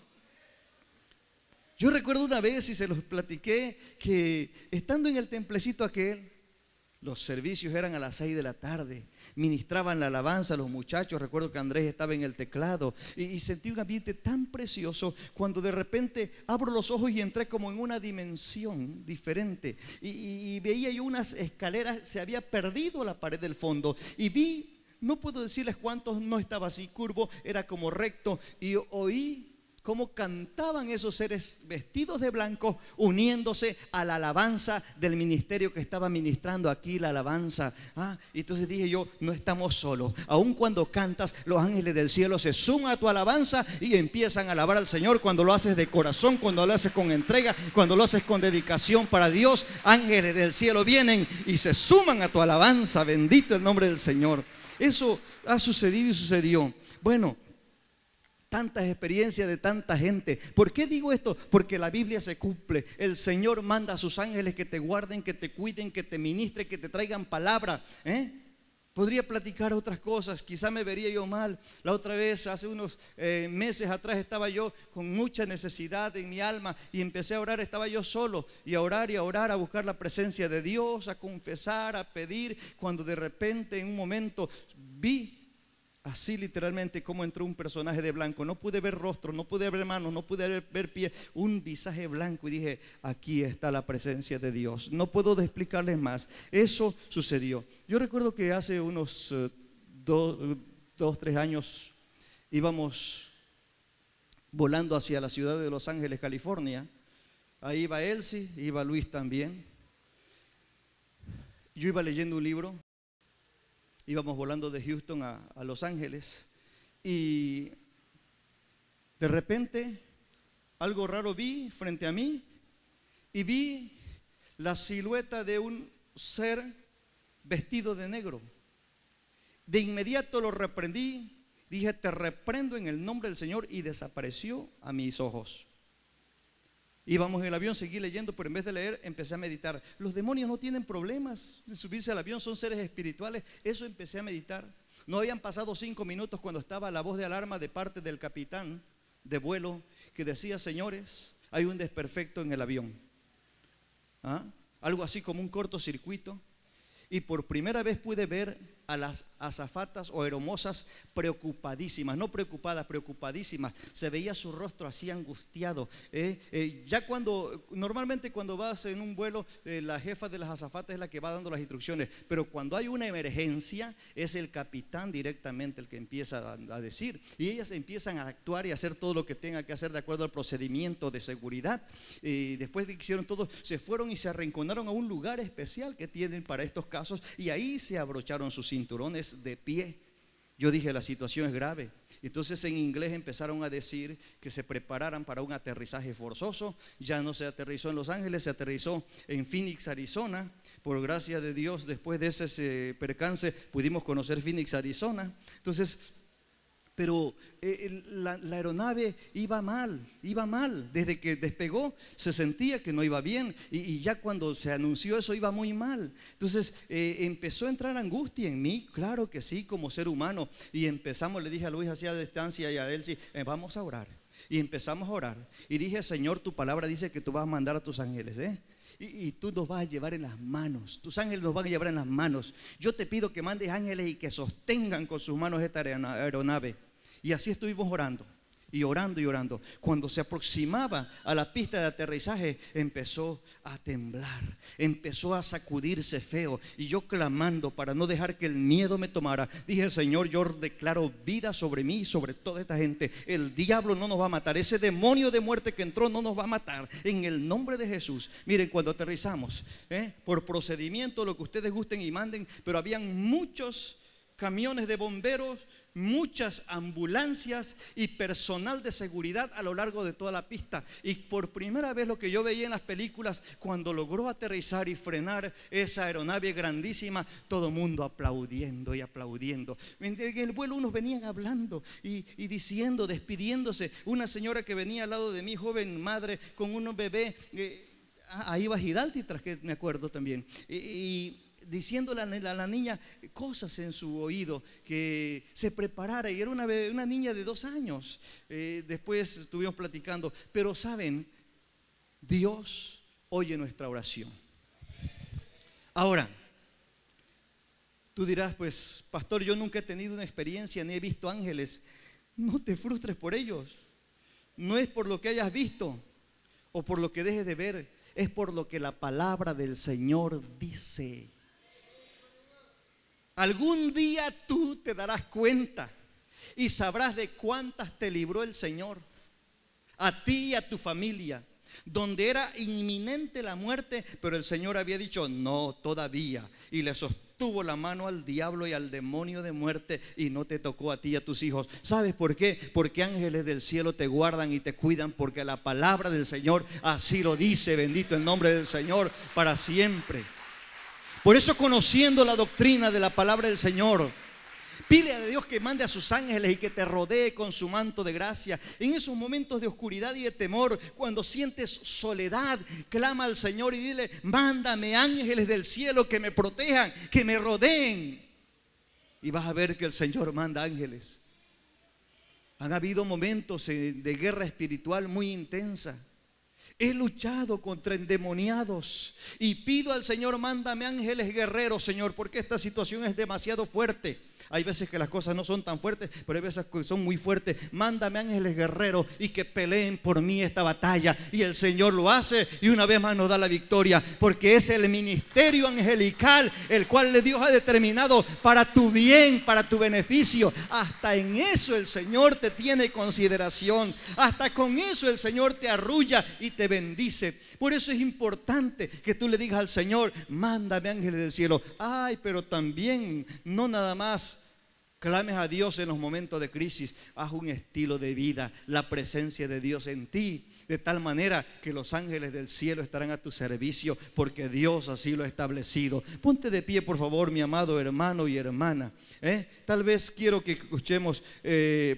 Yo recuerdo una vez, y se los platiqué, que estando en el templecito aquel, los servicios eran a las 6 de la tarde, ministraban la alabanza a los muchachos. Recuerdo que Andrés estaba en el teclado y sentí un ambiente tan precioso cuando de repente abro los ojos y entré como en una dimensión diferente y veía yo unas escaleras, se había perdido la pared del fondo y vi, no puedo decirles cuántos, no estaba así curvo, era como recto, y oí cómo cantaban esos seres vestidos de blanco, uniéndose a la alabanza del ministerio que estaba ministrando aquí, la alabanza. Y entonces dije yo, no estamos solos. Aun cuando cantas, los ángeles del cielo se suman a tu alabanza y empiezan a alabar al Señor. Cuando lo haces de corazón, cuando lo haces con entrega, cuando lo haces con dedicación para Dios, ángeles del cielo vienen y se suman a tu alabanza. Bendito el nombre del Señor. Eso ha sucedido y sucedió. Bueno, tantas experiencias de tanta gente. ¿Por qué digo esto? Porque la Biblia se cumple. El Señor manda a sus ángeles que te guarden, que te cuiden, que te ministren, que te traigan palabra. Podría platicar otras cosas, quizá me vería yo mal. La otra vez, hace unos meses atrás, estaba yo con mucha necesidad en mi alma y empecé a orar. Estaba yo solo y a orar, a buscar la presencia de Dios, a confesar, a pedir, cuando de repente en un momento vi Así literalmente como entró un personaje de blanco. No pude ver rostro, no pude ver manos, no pude ver pies. Un visaje blanco y dije, aquí está la presencia de Dios. No puedo explicarles más. Eso sucedió. Yo recuerdo que hace unos 3 años íbamos volando hacia la ciudad de Los Ángeles, California. Ahí iba Elsie, iba Luis también. Yo iba leyendo un libro. Íbamos volando de Houston a Los Ángeles y de repente algo raro vi frente a mí y vi la silueta de un ser vestido de negro. De inmediato lo reprendí, dije, te reprendo en el nombre del Señor, y desapareció a mis ojos. Íbamos en el avión, seguí leyendo, pero en vez de leer empecé a meditar. Los demonios no tienen problemas de subirse al avión, son seres espirituales. Eso empecé a meditar. No habían pasado 5 minutos cuando estaba la voz de alarma de parte del capitán de vuelo que decía, señores, hay un desperfecto en el avión. Algo así como un cortocircuito. Y por primera vez pude ver a las azafatas o aeromosas preocupadísimas, no preocupadas, preocupadísimas. Se veía su rostro así angustiado. Ya normalmente cuando vas en un vuelo, la jefa de las azafatas es la que va dando las instrucciones, pero cuando hay una emergencia es el capitán directamente el que empieza a decir, y ellas empiezan a actuar y a hacer todo lo que tenga que hacer de acuerdo al procedimiento de seguridad. Después de que hicieron todo, se fueron y se arrinconaron a un lugar especial que tienen para estos casos, y ahí se abrocharon sus cinturones de pie. Yo dije, la situación es grave. Entonces en inglés empezaron a decir que se prepararan para un aterrizaje forzoso. Ya no se aterrizó en Los Ángeles, se aterrizó en Phoenix, Arizona. Por gracia de Dios, después de ese percance pudimos conocer Phoenix, Arizona. Entonces, pero la aeronave iba mal. Desde que despegó se sentía que no iba bien, y ya cuando se anunció eso iba muy mal. Entonces empezó a entrar angustia en mí, claro que sí, como ser humano. Y empezamos, le dije a Luis así a distancia y a Elsie, vamos a orar. Y empezamos a orar. Y dije, Señor, tu palabra dice que tú vas a mandar a tus ángeles, y tú nos vas a llevar en las manos. Tus ángeles nos van a llevar en las manos. Yo te pido que mandes ángeles y que sostengan con sus manos esta aeronave. Y así estuvimos orando y orando y orando. Cuando se aproximaba a la pista de aterrizaje, empezó a temblar, empezó a sacudirse feo. Y yo clamando para no dejar que el miedo me tomara, dije, Señor, yo declaro vida sobre mí y sobre toda esta gente. El diablo no nos va a matar, ese demonio de muerte que entró no nos va a matar, en el nombre de Jesús. Miren, cuando aterrizamos, por procedimiento, lo que ustedes gusten y manden, pero habían muchos camiones de bomberos, muchas ambulancias y personal de seguridad a lo largo de toda la pista. Y por primera vez, lo que yo veía en las películas, cuando logró aterrizar y frenar esa aeronave grandísima, todo el mundo aplaudiendo y aplaudiendo. En el vuelo unos venían hablando y diciendo, despidiéndose. Una señora que venía al lado de mí, joven madre con un bebé, ahí va Hidalti, tras que me acuerdo también, y diciéndole a la niña cosas en su oído, que se preparara, y era una niña de 2 años. Después estuvimos platicando, pero saben, Dios oye nuestra oración. Ahora, tú dirás, pues pastor, yo nunca he tenido una experiencia ni he visto ángeles. No te frustres por ellos. No es por lo que hayas visto o por lo que dejes de ver, es por lo que la palabra del Señor dice. Algún día tú te darás cuenta y sabrás de cuántas te libró el Señor, a ti y a tu familia, donde era inminente la muerte, pero el Señor había dicho no todavía, y le sostuvo la mano al diablo y al demonio de muerte, y no te tocó a ti y a tus hijos. ¿Sabes por qué? Porque ángeles del cielo te guardan y te cuidan, porque la palabra del Señor así lo dice. Bendito el nombre del Señor para siempre. Por eso, conociendo la doctrina de la palabra del Señor, pide a Dios que mande a sus ángeles y que te rodee con su manto de gracia. En esos momentos de oscuridad y de temor, cuando sientes soledad, clama al Señor y dile, mándame ángeles del cielo que me protejan, que me rodeen. Y vas a ver que el Señor manda ángeles. Han habido momentos de guerra espiritual muy intensa. He luchado contra endemoniados y pido al Señor, mándame ángeles guerreros, Señor, porque esta situación es demasiado fuerte. Hay veces que las cosas no son tan fuertes, pero hay veces que son muy fuertes. Mándame ángeles guerreros y que peleen por mí esta batalla. Y el Señor lo hace y una vez más nos da la victoria, porque es el ministerio angelical el cual Dios ha determinado para tu bien, para tu beneficio. Hasta en eso el Señor te tiene consideración. Hasta con eso el Señor te arrulla y te bendice. Por eso es importante que tú le digas al Señor: mándame ángeles del cielo. Ay, pero también no nada más clames a Dios en los momentos de crisis. Haz un estilo de vida, la presencia de Dios en ti, de tal manera que los ángeles del cielo estarán a tu servicio, porque Dios así lo ha establecido. Ponte de pie, por favor, mi amado hermano y hermana. Tal vez quiero que escuchemos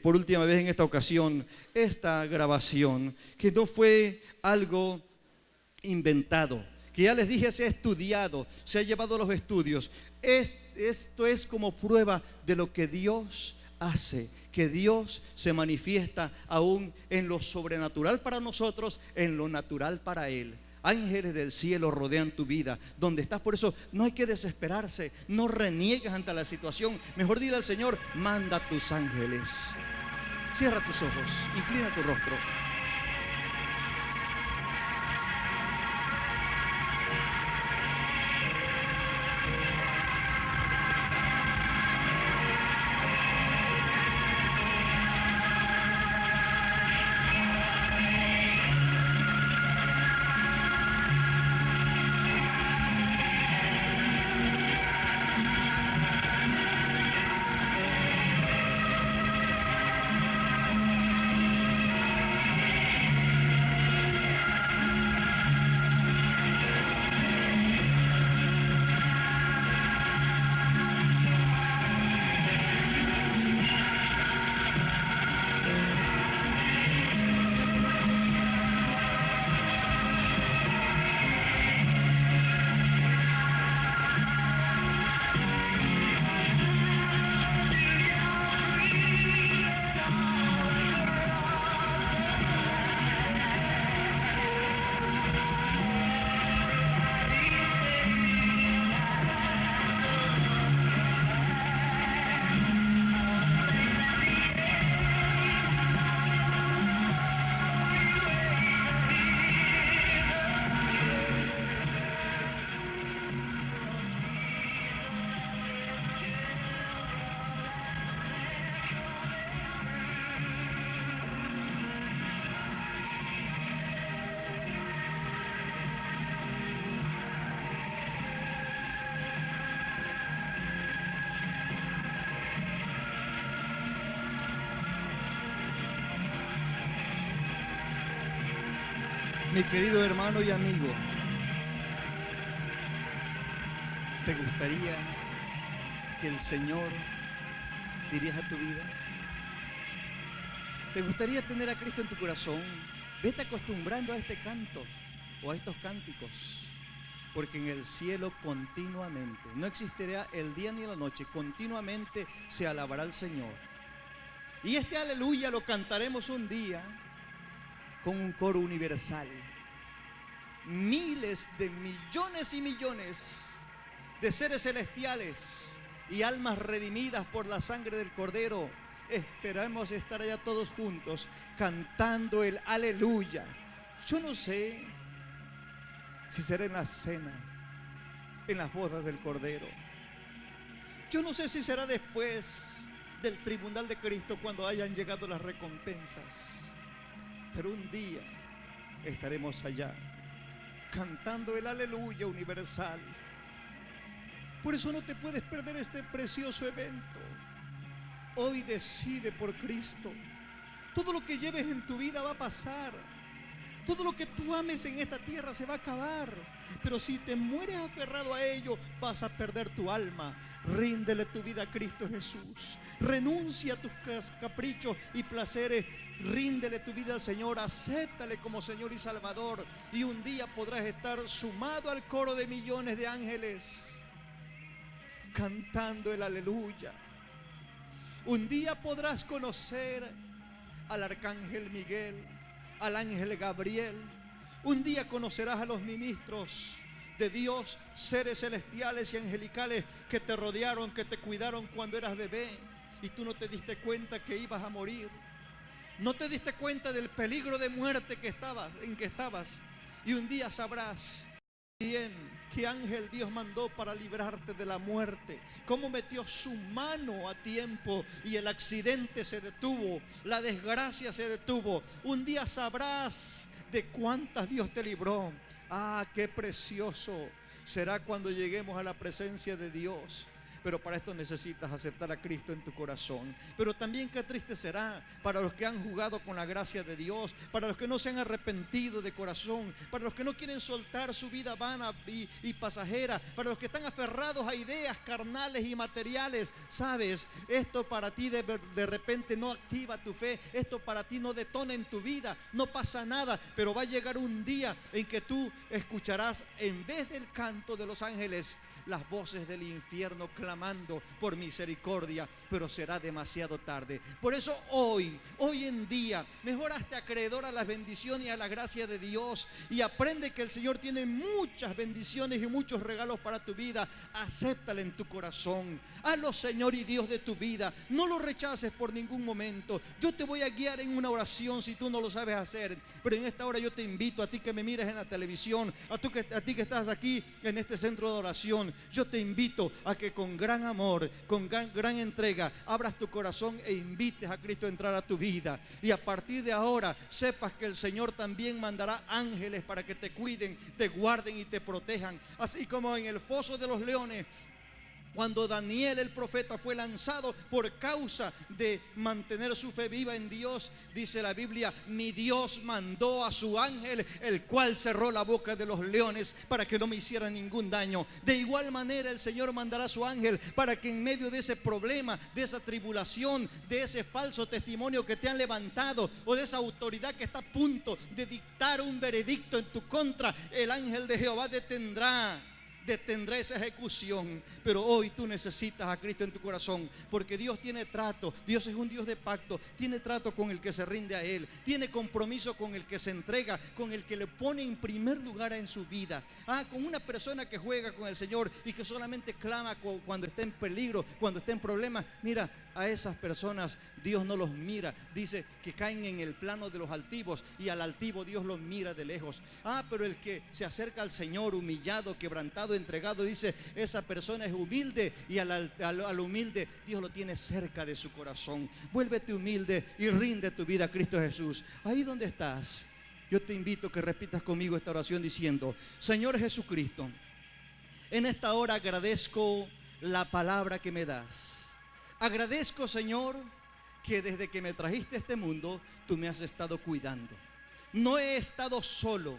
por última vez en esta ocasión esta grabación, que no fue algo inventado, que ya les dije, se ha estudiado, se ha llevado a los estudios. Esto es como prueba de lo que Dios hace, que Dios se manifiesta aún en lo sobrenatural para nosotros, en lo natural para Él. Ángeles del cielo rodean tu vida, donde estás. Por eso no hay que desesperarse, no reniegues ante la situación. Mejor dile al Señor: manda tus ángeles. Cierra tus ojos, inclina tu rostro. Mi querido hermano y amigo, ¿te gustaría que el Señor dirija tu vida? ¿Te gustaría tener a Cristo en tu corazón? Vete acostumbrando a este canto o a estos cánticos, porque en el cielo continuamente, no existirá el día ni la noche, continuamente se alabará al Señor. Y este aleluya lo cantaremos un día con un coro universal. Miles de millones y millones de seres celestiales y almas redimidas por la sangre del Cordero. Esperamos estar allá todos juntos cantando el aleluya. Yo no sé si será en la cena, en las bodas del Cordero. Yo no sé si será después del tribunal de Cristo, cuando hayan llegado las recompensas. Pero un día estaremos allá cantando el aleluya universal. Por eso no te puedes perder este precioso evento. Hoy decide por Cristo. Todo lo que lleves en tu vida va a pasar. Todo lo que tú ames en esta tierra se va a acabar. Pero si te mueres aferrado a ello, vas a perder tu alma. Ríndele tu vida a Cristo Jesús. Renuncia a tus caprichos y placeres. Ríndele tu vida al Señor. Acéptale como Señor y Salvador. Y un día podrás estar sumado al coro de millones de ángeles, cantando el aleluya. Un día podrás conocer al arcángel Miguel, al ángel Gabriel. Un día conocerás a los ministros de Dios, seres celestiales y angelicales que te rodearon, que te cuidaron cuando eras bebé y tú no te diste cuenta que ibas a morir. No te diste cuenta del peligro de muerte en que estabas. Y un día sabrás bien qué ángel Dios mandó para librarte de la muerte, cómo metió su mano a tiempo y el accidente se detuvo, la desgracia se detuvo. Un día sabrás de cuántas Dios te libró. Ah, qué precioso será cuando lleguemos a la presencia de Dios. Pero para esto necesitas aceptar a Cristo en tu corazón. Pero también qué triste será para los que han jugado con la gracia de Dios, para los que no se han arrepentido de corazón, para los que no quieren soltar su vida vana y pasajera, para los que están aferrados a ideas carnales y materiales. Sabes, esto para ti de repente no activa tu fe, esto para ti no detona en tu vida, no pasa nada, pero va a llegar un día en que tú escucharás, en vez del canto de los ángeles, las voces del infierno clamando por misericordia, pero será demasiado tarde. Por eso hoy en día, mejor hazte acreedor a las bendiciones y a la gracia de Dios y aprende que el Señor tiene muchas bendiciones y muchos regalos para tu vida. Acéptale en tu corazón, hazlo Señor y Dios de tu vida, no lo rechaces por ningún momento. Yo te voy a guiar en una oración si tú no lo sabes hacer, pero en esta hora yo te invito, a ti que me miras en la televisión, a ti que estás aquí en este centro de oración, yo te invito a que con gran amor, con gran entrega, abras tu corazón e invites a Cristo a entrar a tu vida. Y a partir de ahora, sepas que el Señor también mandará ángeles para que te cuiden, te guarden y te protejan. Así como en el foso de los leones, cuando Daniel el profeta fue lanzado por causa de mantener su fe viva en Dios, dice la Biblia, mi Dios mandó a su ángel, el cual cerró la boca de los leones para que no me hicieran ningún daño. De igual manera el Señor mandará a su ángel para que en medio de ese problema, de esa tribulación, de ese falso testimonio que te han levantado o de esa autoridad que está a punto de dictar un veredicto en tu contra, el ángel de Jehová detendrá esa ejecución. Pero hoy tú necesitas a Cristo en tu corazón, porque Dios tiene trato. Dios es un Dios de pacto, tiene trato con el que se rinde a Él, tiene compromiso con el que se entrega, con el que le pone en primer lugar en su vida. Con una persona que juega con el Señor y que solamente clama cuando está en peligro, cuando está en problemas, mira, a esas personas Dios no los mira. Dice que caen en el plano de los altivos y al altivo Dios los mira de lejos. Pero el que se acerca al Señor humillado, quebrantado, entregado, dice, esa persona es humilde, y al humilde Dios lo tiene cerca de su corazón. Vuélvete humilde y rinde tu vida a Cristo Jesús. Ahí donde estás, yo te invito a que repitas conmigo esta oración diciendo, Señor Jesucristo, en esta hora agradezco la palabra que me das. Agradezco, Señor, que desde que me trajiste a este mundo, tú me has estado cuidando. No he estado solo.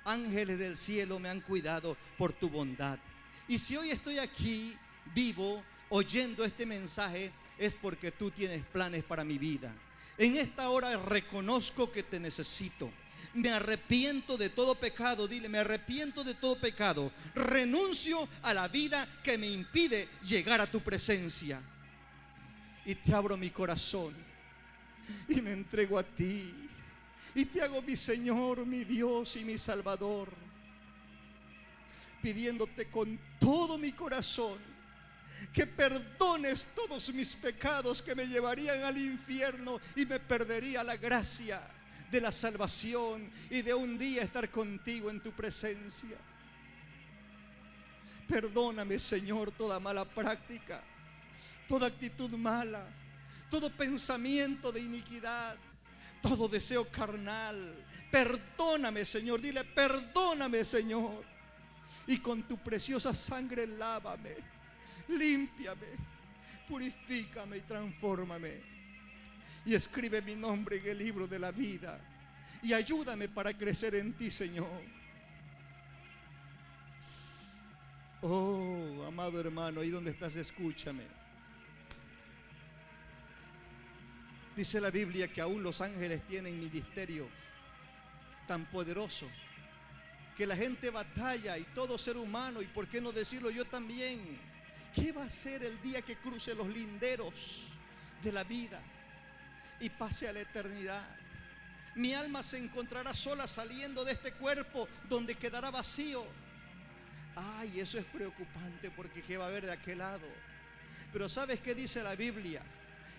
Ángeles del cielo me han cuidado por tu bondad. Y si hoy estoy aquí, vivo, oyendo este mensaje, es porque tú tienes planes para mi vida. En esta hora reconozco que te necesito. Me arrepiento de todo pecado. Dile, me arrepiento de todo pecado. Renuncio a la vida que me impide llegar a tu presencia. Y te abro mi corazón y me entrego a ti. Y te hago mi Señor, mi Dios y mi Salvador, pidiéndote con todo mi corazón que perdones todos mis pecados que me llevarían al infierno y me perdería la gracia de la salvación y de un día estar contigo en tu presencia. Perdóname, Señor, toda mala práctica, toda actitud mala, todo pensamiento de iniquidad, todo deseo carnal. Perdóname, Señor. Dile, perdóname, Señor. Y con tu preciosa sangre lávame, límpiame, purifícame y transfórmame. Y escribe mi nombre en el libro de la vida. Y ayúdame para crecer en ti, Señor. Oh, amado hermano, ahí donde estás, escúchame. Dice la Biblia que aún los ángeles tienen ministerio tan poderoso que la gente batalla, y todo ser humano, y por qué no decirlo yo también. ¿Qué va a ser el día que cruce los linderos de la vida y pase a la eternidad? Mi alma se encontrará sola saliendo de este cuerpo donde quedará vacío. Ay, eso es preocupante porque ¿qué va a haber de aquel lado? Pero ¿sabes qué dice la Biblia?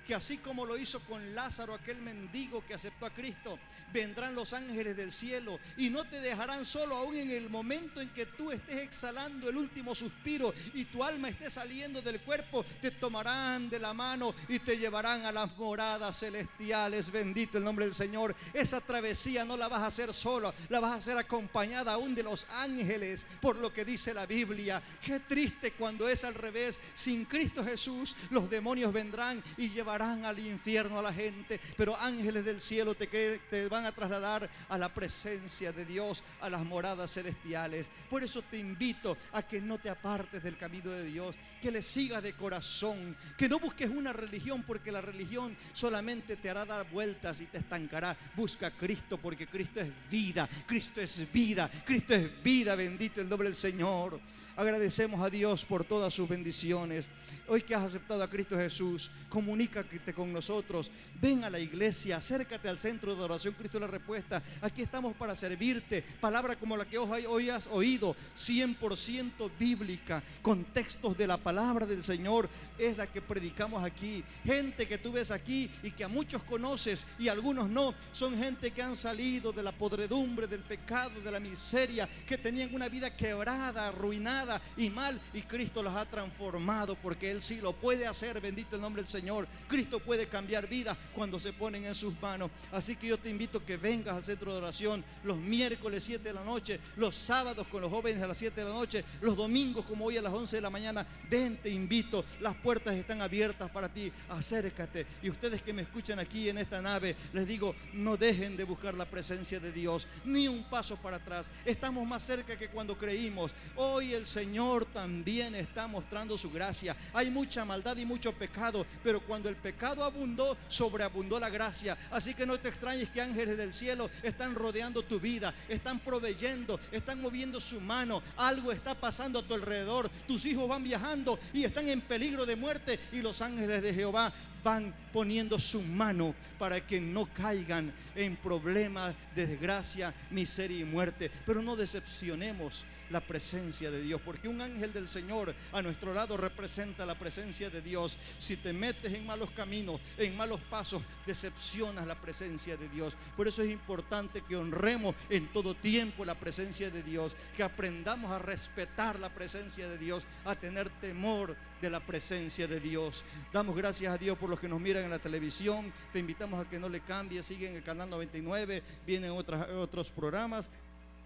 Que así como lo hizo con Lázaro, aquel mendigo que aceptó a Cristo, vendrán los ángeles del cielo y no te dejarán solo, aún en el momento en que tú estés exhalando el último suspiro y tu alma esté saliendo del cuerpo, te tomarán de la mano y te llevarán a las moradas celestiales. Bendito el nombre del Señor. Esa travesía no la vas a hacer solo, la vas a hacer acompañada aún de los ángeles, por lo que dice la Biblia. Qué triste cuando es al revés. Sin Cristo Jesús, los demonios vendrán y llevarán al infierno a la gente, pero ángeles del cielo te van a trasladar a la presencia de Dios, a las moradas celestiales. Por eso te invito a que no te apartes del camino de Dios, que le sigas de corazón, que no busques una religión, porque la religión solamente te hará dar vueltas y te estancará. Busca a Cristo, porque Cristo es vida, Cristo es vida, Cristo es vida. Bendito el nombre del Señor. Agradecemos a Dios por todas sus bendiciones. Hoy que has aceptado a Cristo Jesús, comunícate con nosotros. Ven a la iglesia, acércate al centro de oración Cristo es la Respuesta. Aquí estamos para servirte. Palabra como la que hoy has oído, 100% bíblica, con textos de la palabra del Señor, es la que predicamos aquí. Gente que tú ves aquí y que a muchos conoces y a algunos no, son gente que han salido de la podredumbre, del pecado, de la miseria, que tenían una vida quebrada, arruinada y mal, y Cristo los ha transformado, porque Él sí lo puede hacer. Bendito el nombre del Señor. Cristo puede cambiar vidas cuando se ponen en sus manos. Así que yo te invito a que vengas al centro de oración los miércoles 7 de la noche, los sábados con los jóvenes a las 7 de la noche, los domingos como hoy a las 11 de la mañana. Ven, te invito, las puertas están abiertas para ti. Acércate. Y ustedes que me escuchan aquí en esta nave, les digo, no dejen de buscar la presencia de Dios, ni un paso para atrás. Estamos más cerca que cuando creímos. Hoy el Señor también está mostrando su gracia. Hay mucha maldad y mucho pecado, pero cuando el pecado abundó, sobreabundó la gracia. Así que no te extrañes que ángeles del cielo están rodeando tu vida, están proveyendo, están moviendo su mano. Algo está pasando a tu alrededor. Tus hijos van viajando y están en peligro de muerte, y los ángeles de Jehová van poniendo su mano para que no caigan en problemas, desgracia, miseria y muerte. Pero no decepcionemos la presencia de Dios, porque un ángel del Señor a nuestro lado representa la presencia de Dios. Si te metes en malos caminos, en malos pasos, decepcionas la presencia de Dios. Por eso es importante que honremos en todo tiempo la presencia de Dios, que aprendamos a respetar la presencia de Dios, a tener temor de la presencia de Dios. Damos gracias a Dios por los que nos miran en la televisión. Te invitamos a que no le cambies, sigue en el canal 99, vienen otros programas.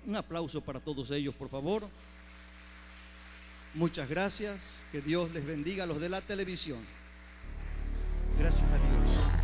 Un aplauso para todos ellos, por favor. Muchas gracias. Que Dios les bendiga a los de la televisión. Gracias a Dios.